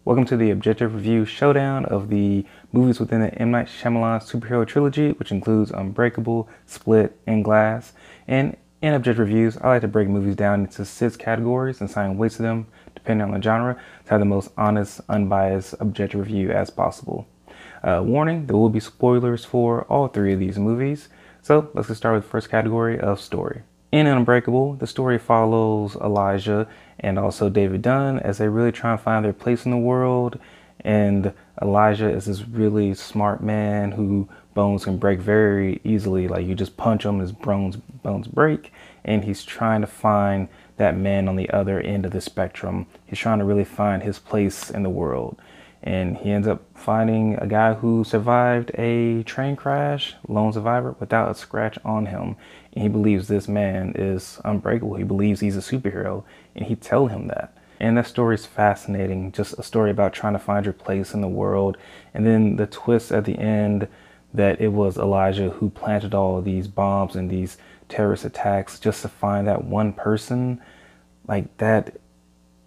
Welcome to the objective review showdown of the movies within the M. Night Shyamalan superhero trilogy, which includes Unbreakable, Split, and Glass. And in objective reviews, I like to break movies down into 6 categories and assign weights to them, depending on the genre, to have the most honest, unbiased, objective review as possible. Warning, there will be spoilers for all 3 of these movies. So let's get started with the first category of story. In Unbreakable, the story follows Elijah and also David Dunn as they really try and find their place in the world. And Elijah is this really smart man who bones can break very easily. Like you just punch him, his bones break. And he's trying to find that man on the other end of the spectrum. He's trying to really find his place in the world. And he ends up finding a guy who survived a train crash, lone survivor, without a scratch on him. And he believes this man is unbreakable. He believes he's a superhero, and he tells him that. And that story is fascinating, just a story about trying to find your place in the world. And then the twist at the end that it was Elijah who planted all of these bombs and these terrorist attacks just to find that one person. Like that,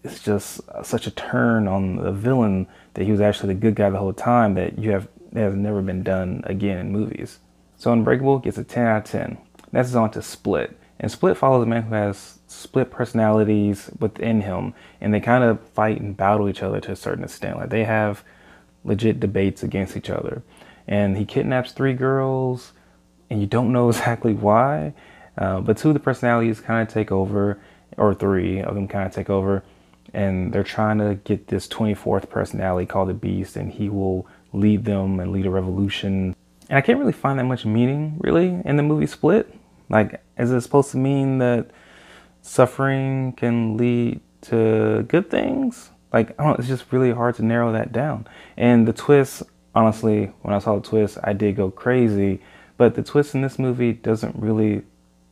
it's just such a turn on the villain that he was actually the good guy the whole time that has never been done again in movies. So Unbreakable gets a 10 out of 10. Next is on to Split. And Split follows a man who has split personalities within him, and they kind of fight and battle each other to a certain extent. Like they have legit debates against each other. And he kidnaps 3 girls, and you don't know exactly why, but 2 of the personalities kind of take over, or 3 of them kind of take over. And they're trying to get this 24th personality called the Beast, and he will lead them and lead a revolution. And I can't really find that much meaning, really, in the movie Split. Like, is it supposed to mean that suffering can lead to good things? Like, I don't know, it's just really hard to narrow that down. And the twist, honestly, when I saw the twist, I did go crazy. But the twist in this movie doesn't really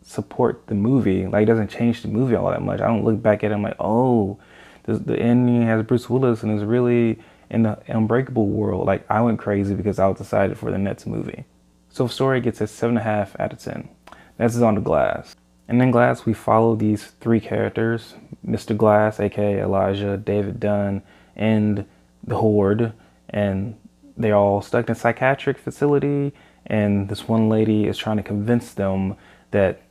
support the movie. Like, it doesn't change the movie all that much. I don't look back at it and I'm like, oh, the ending has Bruce Willis and is really in the Unbreakable world. Like, I went crazy because I was excited for the next movie. So story gets a 7.5 out of 10. Next is on to Glass. And in Glass, we follow these 3 characters, Mr. Glass, aka Elijah, David Dunn, and the Horde. And they're all stuck in a psychiatric facility. And this one lady is trying to convince them that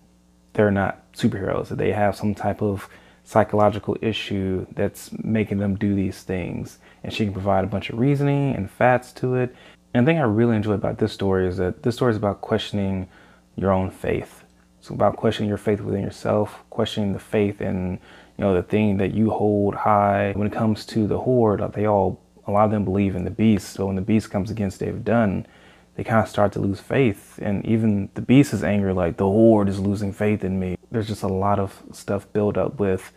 they're not superheroes, that they have some type of psychological issue that's making them do these things. And she can provide a bunch of reasoning and facts to it. And the thing I really enjoy about this story is that this story is about questioning your own faith. It's about questioning your faith within yourself, questioning the faith in, the thing that you hold high. When it comes to the Horde, a lot of them believe in the Beast. So when the Beast comes against David Dunn, they kind of start to lose faith. And even the Beast is angry, like the Horde is losing faith in me. There's just a lot of stuff built up with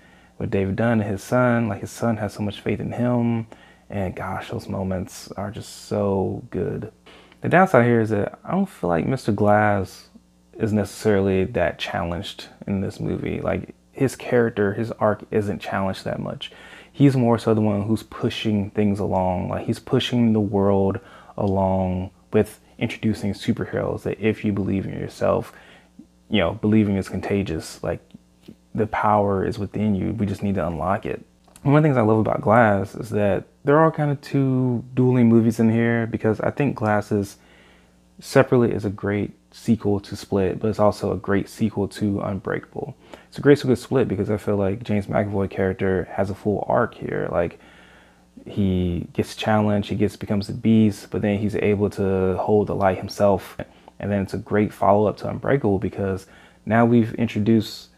David Dunn and his son. Like his son has so much faith in him. And gosh, those moments are just so good. The downside here is that I don't feel like Mr. Glass is necessarily that challenged in this movie. Like his character, his arc isn't challenged that much. He's more so the one who's pushing things along. Like he's pushing the world along with introducing superheroes that if you believe in yourself, believing is contagious. Like the power is within you. We just need to unlock it. One of the things I love about Glass is that there are kind of 2 dueling movies in here, because I think Glass separately is a great sequel to Split, but it's also a great sequel to Unbreakable. It's a great sequel to Split because I feel like James McAvoy character has a full arc here. Like he gets challenged, becomes the Beast, but then he's able to hold the light himself. And then it's a great follow-up to Unbreakable because now we've introduced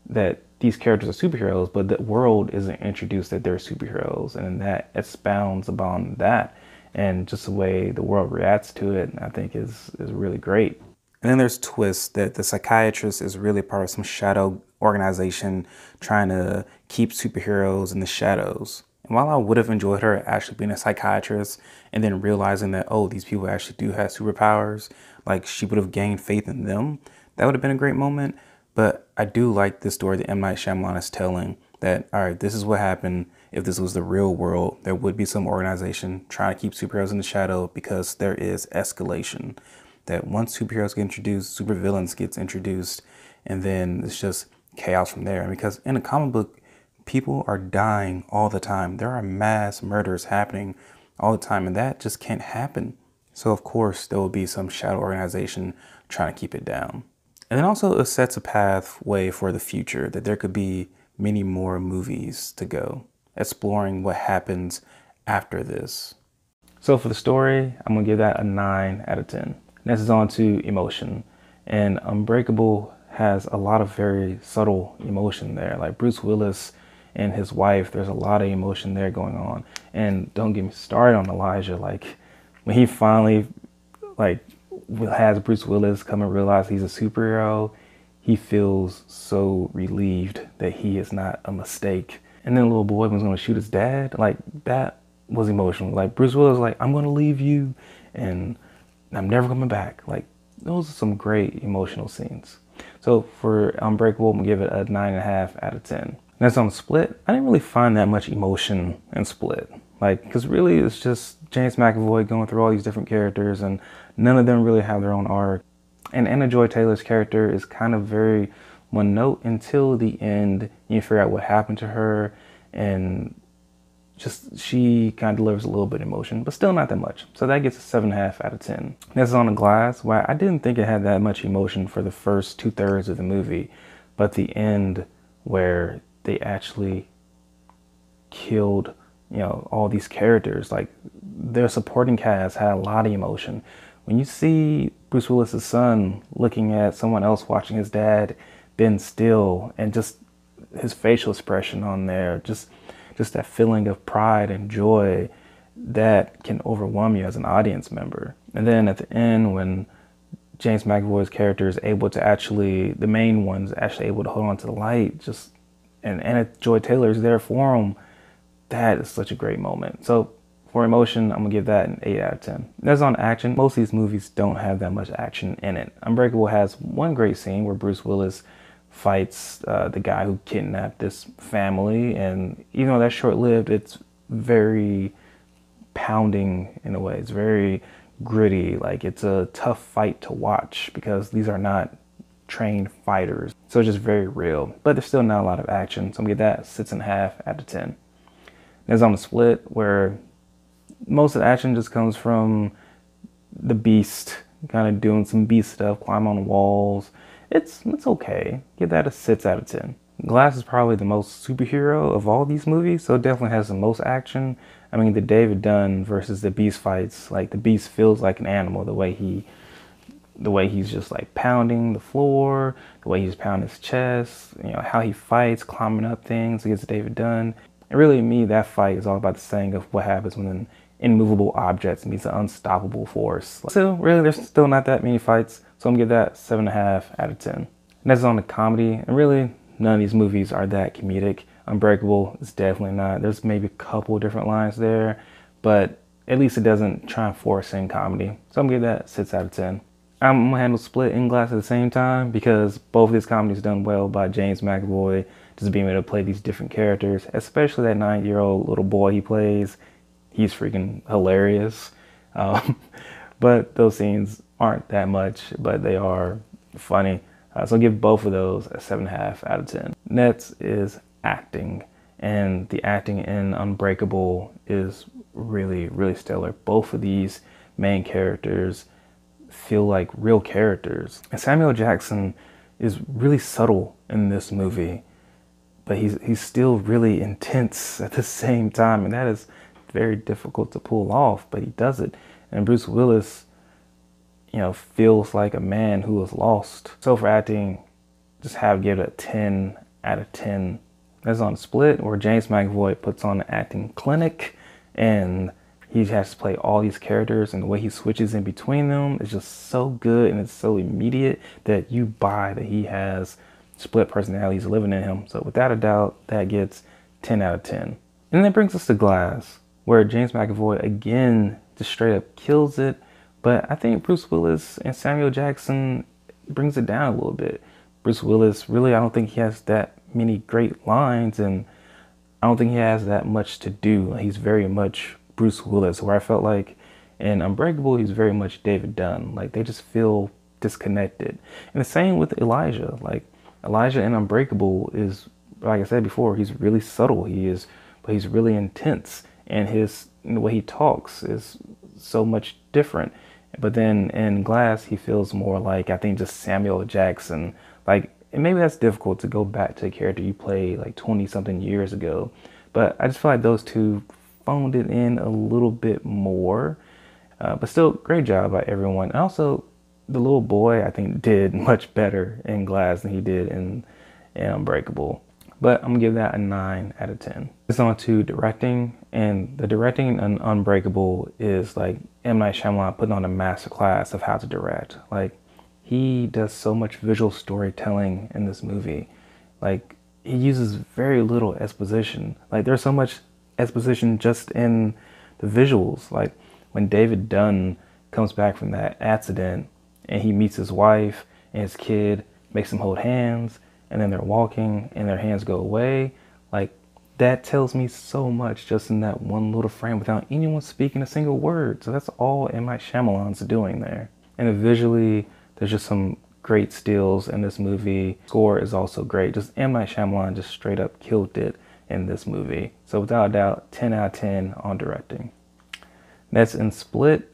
that these characters are superheroes, but the world isn't introduced that they're superheroes, and that expounds upon that. And just the way the world reacts to it, I think is really great. And then there's twists that the psychiatrist is really part of some shadow organization trying to keep superheroes in the shadows. And while I would have enjoyed her actually being a psychiatrist and then realizing that, oh, these people actually do have superpowers, like she would have gained faith in them, that would have been a great moment. But I do like this story that M. Night Shyamalan is telling, that, all right, this is what happened. If this was the real world, there would be some organization trying to keep superheroes in the shadow because there is escalation. That once superheroes get introduced, supervillains gets introduced, and then it's just chaos from there. And because in a comic book, People are dying all the time. There are mass murders happening all the time, and that just can't happen. So of course there will be some shadow organization trying to keep it down. And then also it sets a pathway for the future, that there could be many more movies to go, exploring what happens after this. So for the story, I'm gonna give that a 9 out of 10. Next is on to emotion. And Unbreakable has a lot of very subtle emotion there. Like Bruce Willis and his wife, there's a lot of emotion there going on. And don't get me started on Elijah. Like when he finally has Bruce Willis come and realize he's a superhero, he feels so relieved that he is not a mistake. And then the little boy was gonna shoot his dad. Like that was emotional. Like Bruce Willis was like, I'm gonna leave you and I'm never coming back. Like those are some great emotional scenes. So for Unbreakable, I'm gonna give it a 9.5 out of 10. Next on Split, I didn't really find that much emotion in Split. Like, cause really it's just James McAvoy going through all these different characters and none of them really have their own arc. And Anna Joy Taylor's character is kind of very one note until the end. You figure out what happened to her and just she kind of delivers a little bit of emotion, but still not that much. So that gets a 7.5 out of 10. Next is On the Glass, where I didn't think it had that much emotion for the first 2/3 of the movie, but the end where they actually killed, you know, all these characters, like their supporting cast had a lot of emotion. When you see Bruce Willis's son looking at someone else watching his dad bend still, and just his facial expression on there, just that feeling of pride and joy that can overwhelm you as an audience member. And then at the end, when James McAvoy's character is able to actually, the main one's actually able to hold on to the light, just, and Anna Joy Taylor is there for him, that is such a great moment. So for emotion, I'm gonna give that an 8 out of 10. That's on action. Most of these movies don't have that much action in it. Unbreakable has one great scene where Bruce Willis fights the guy who kidnapped this family, and even though that's short-lived, it's very pounding in a way. It's very gritty. Like it's a tough fight to watch because these are not trained fighters, so it's just very real, but there's still not a lot of action, so I'm gonna get that 6.5 out of 10. There's On the Split, where most of the action just comes from the Beast kind of doing some Beast stuff, climb on the walls. It's okay. Give that a 6 out of 10. Glass is probably the most superhero of all these movies, so it definitely has the most action. I mean, the David Dunn versus the Beast fights, like the Beast feels like an animal, the way he's just like pounding the floor, the way he's pounding his chest, you know, how he fights, climbing up things against David Dunn. And really, to me, that fight is all about the saying of what happens when an immovable object meets an unstoppable force. So really, there's still not that many fights, so I'm gonna give that 7.5 out of 10. Next is on the comedy, and really, none of these movies are that comedic. Unbreakable is definitely not. There's maybe a couple different lines there, but at least it doesn't try and force in comedy. So I'm gonna give that 6 out of 10. I'm gonna handle Split and Glass at the same time because both of these comedies done well by James McAvoy, just being able to play these different characters, especially that 9-year-old little boy he plays. He's freaking hilarious. But those scenes aren't that much, but they are funny. So I'll give both of those a 7.5 out of 10. Next is acting, and the acting in Unbreakable is really, really stellar. Both of these main characters feel like real characters. And Samuel Jackson is really subtle in this movie, but he's still really intense at the same time, and that is very difficult to pull off, but he does it. And Bruce Willis, you know, feels like a man who is lost. So for acting, just give it a 10 out of 10. That's On Split, where James McAvoy puts on an acting clinic, and he has to play all these characters, and the way he switches in between them is just so good, and it's so immediate that you buy that he has split personalities living in him. So without a doubt, that gets 10 out of 10. And that brings us to Glass, where James McAvoy again just straight up kills it. But I think Bruce Willis and Samuel Jackson brings it down a little bit. Bruce Willis, really, I don't think he has that many great lines, and I don't think he has that much to do. He's very much Bruce Willis, where I felt like in Unbreakable, he's very much David Dunn. Like, they just feel disconnected. And the same with Elijah. Like, Elijah in Unbreakable is like I said before, he's really subtle. But he's really intense, and the way he talks is so much different. But then in Glass, he feels more like, I think, just Samuel Jackson. Like, and maybe that's difficult to go back to a character you played like 20 something years ago. But I just feel like those two phoned it in a little bit more. But still, great job by everyone. And also, the little boy, I think, did much better in Glass than he did in Unbreakable. But I'm gonna give that a 9 out of 10. It's on to directing, and the directing in Unbreakable is like M. Night Shyamalan putting on a masterclass of how to direct. Like, he does so much visual storytelling in this movie. Like, he uses very little exposition. Like, there's so much exposition just in the visuals. Like, when David Dunn comes back from that accident and he meets his wife and his kid, makes them hold hands, and then they're walking and their hands go away. Like, that tells me so much just in that one little frame without anyone speaking a single word. So that's all M. Night Shyamalan's doing there. And visually, there's just some great stills in this movie. Score is also great. Just M. Night Shyamalan just straight up killed it in this movie. So without a doubt, 10 out of 10 on directing. Next, in Split,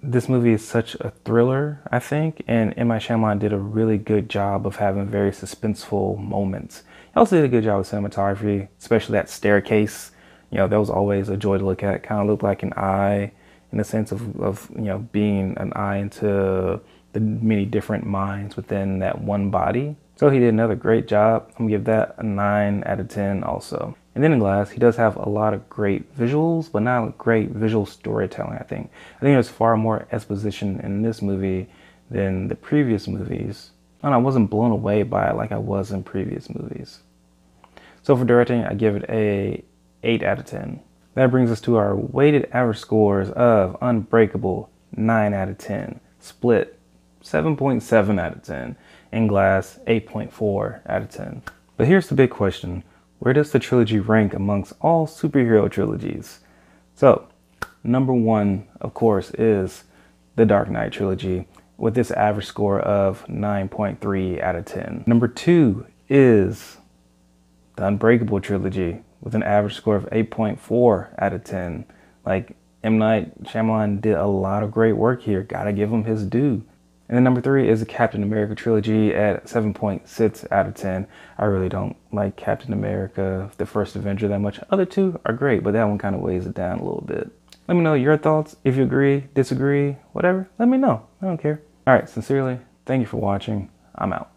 this movie is such a thriller, I think, and M. Night Shyamalan did a really good job of having very suspenseful moments. He also did a good job with cinematography, especially that staircase. You know, that was always a joy to look at. Kind of looked like an eye in the sense of you know, being an eye into the many different minds within that one body. So he did another great job. I'm gonna give that a 9 out of 10 also. And then in Glass, he does have a lot of great visuals, but not great visual storytelling, I think. I think there's far more exposition in this movie than the previous movies. And I wasn't blown away by it like I was in previous movies. So for directing, I give it a 8 out of 10. That brings us to our weighted average scores of Unbreakable, 9 out of 10. Split, 7.7 out of 10. And Glass, 8.4 out of 10. But here's the big question. Where does the trilogy rank amongst all superhero trilogies? So, number 1, of course, is the Dark Knight trilogy with this average score of 9.3 out of 10. Number 2 is the Unbreakable trilogy with an average score of 8.4 out of 10. Like, M. Night Shyamalan did a lot of great work here. Gotta give him his due. And then number 3 is the Captain America trilogy at 7.6 out of 10. I really don't like Captain America, the first Avenger, that much. Other two are great, but that one kind of weighs it down a little bit. Let me know your thoughts. If you agree, disagree, whatever, let me know. I don't care. All right, sincerely, thank you for watching. I'm out.